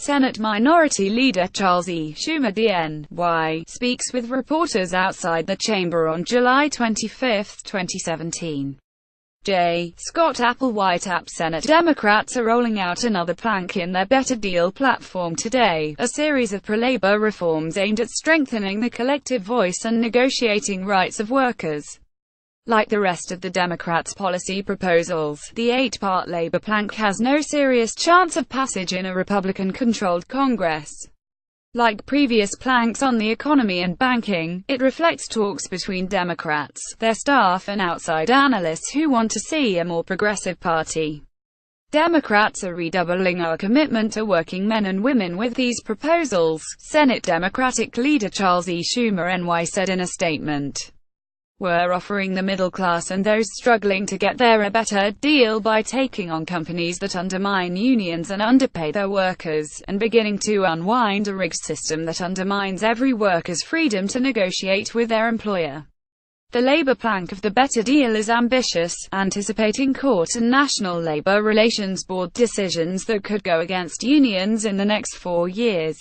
Senate Minority Leader Charles E. Schumer DN.Y. speaks with reporters outside the chamber on July 25, 2017. Scott ApplewhiteAP Senate Democrats are rolling out another plank in their Better Deal platform today, a series of pro-labor reforms aimed at strengthening the collective voice and negotiating rights of workers. Like the rest of the Democrats' policy proposals, the 8-part labor plank has no serious chance of passage in a Republican-controlled Congress. Like previous planks on the economy and banking, it reflects talks between Democrats, their staff and outside analysts who want to see a more progressive party. Democrats are redoubling our commitment to working men and women with these proposals, Senate Democratic leader Charles E. Schumer DN.Y. said in a statement. We're offering the middle class and those struggling to get there a better deal by taking on companies that undermine unions and underpay their workers, and beginning to unwind a rigged system that undermines every worker's freedom to negotiate with their employer. The labor plank of the Better Deal is ambitious, anticipating court and National Labor Relations Board decisions that could go against unions in the next 4 years.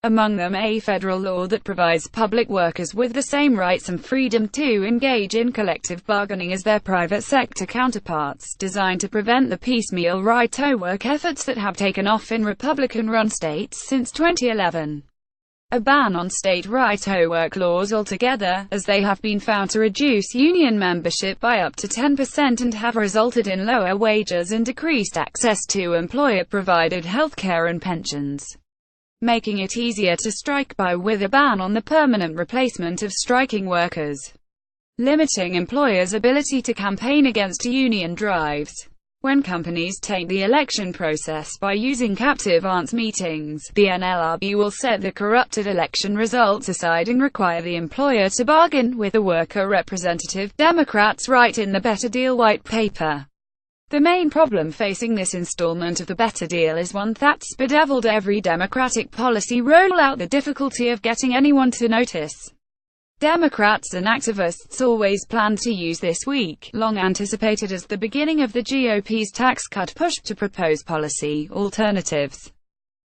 Among them a federal law that provides public workers with the same rights and freedom to engage in collective bargaining as their private sector counterparts, designed to prevent the piecemeal right-to-work efforts that have taken off in Republican-run states since 2011. A ban on state right-to-work laws altogether, as they have been found to reduce union membership by up to 10% and have resulted in lower wages and decreased access to employer-provided health care and pensions. Making it easier to strike by with a ban on the permanent replacement of striking workers. Limiting employers' ability to campaign against union drives. When companies taint the election process by using captive aunt meetings, the NLRB will set the corrupted election results aside and require the employer to bargain with the worker representative, Democrats write in the Better Deal white paper. The main problem facing this installment of the Better Deal is one that's bedeviled every Democratic policy rollout: the difficulty of getting anyone to notice. Democrats and activists always planned to use this week, long anticipated as the beginning of the GOP's tax cut push, to propose policy alternatives.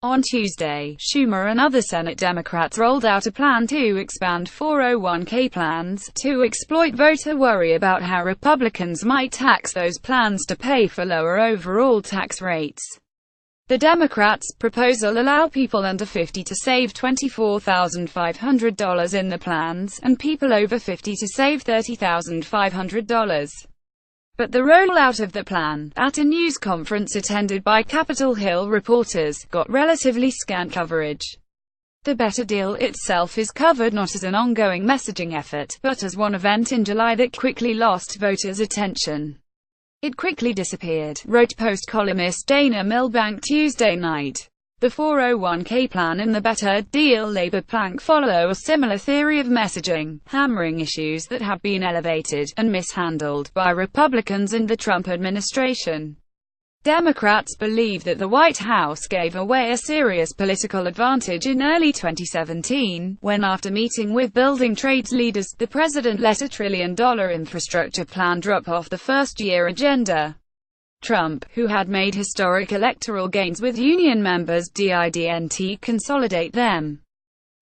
On Tuesday, Schumer and other Senate Democrats rolled out a plan to expand 401k plans, to exploit voter worry about how Republicans might tax those plans to pay for lower overall tax rates. The Democrats' proposal allow people under 50 to save $24,500 in the plans, and people over 50 to save $30,500. But the rollout of the plan, at a news conference attended by Capitol Hill reporters, got relatively scant coverage. The Better Deal itself is covered not as an ongoing messaging effort, but as one event in July that quickly lost voters' attention. It quickly disappeared, wrote Post columnist Dana Milbank Tuesday night. The 401k plan and the Better Deal labor plank follow a similar theory of messaging, hammering issues that have been elevated and mishandled by Republicans and the Trump administration. Democrats believe that the White House gave away a serious political advantage in early 2017, when, after meeting with building trades leaders, the president let $1 trillion infrastructure plan drop off the first-year agenda. Trump, who had made historic electoral gains with union members, didn't consolidate them.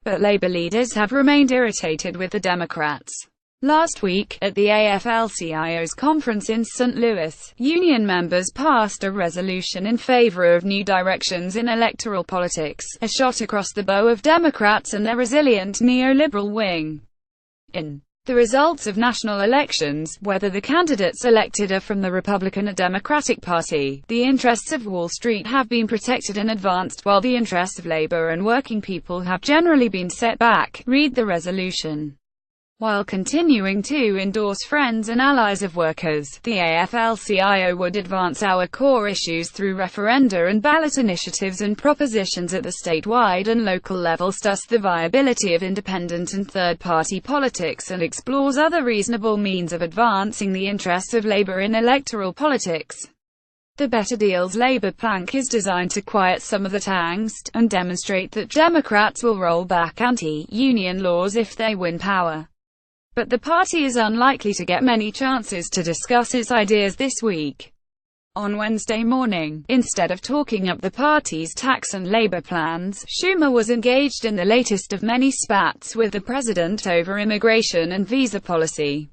But labor leaders have remained irritated with the Democrats. Last week, at the AFL-CIO's conference in St. Louis, union members passed a resolution in favor of new directions in electoral politics, a shot across the bow of Democrats and their resilient neoliberal wing. In the results of national elections, whether the candidates elected are from the Republican or Democratic Party, the interests of Wall Street have been protected and advanced, while the interests of labor and working people have generally been set back, read the resolution. While continuing to endorse friends and allies of workers, the AFL-CIO would advance our core issues through referenda and ballot initiatives and propositions at the statewide and local levels, thus the viability of independent and third-party politics, and explores other reasonable means of advancing the interests of labor in electoral politics. The Better Deal's labor plank is designed to quiet some of that angst, and demonstrate that Democrats will roll back anti-union laws if they win power. But the party is unlikely to get many chances to discuss its ideas this week. On Wednesday morning, instead of talking up the party's tax and labor plans, Schumer was engaged in the latest of many spats with the president over immigration and visa policy.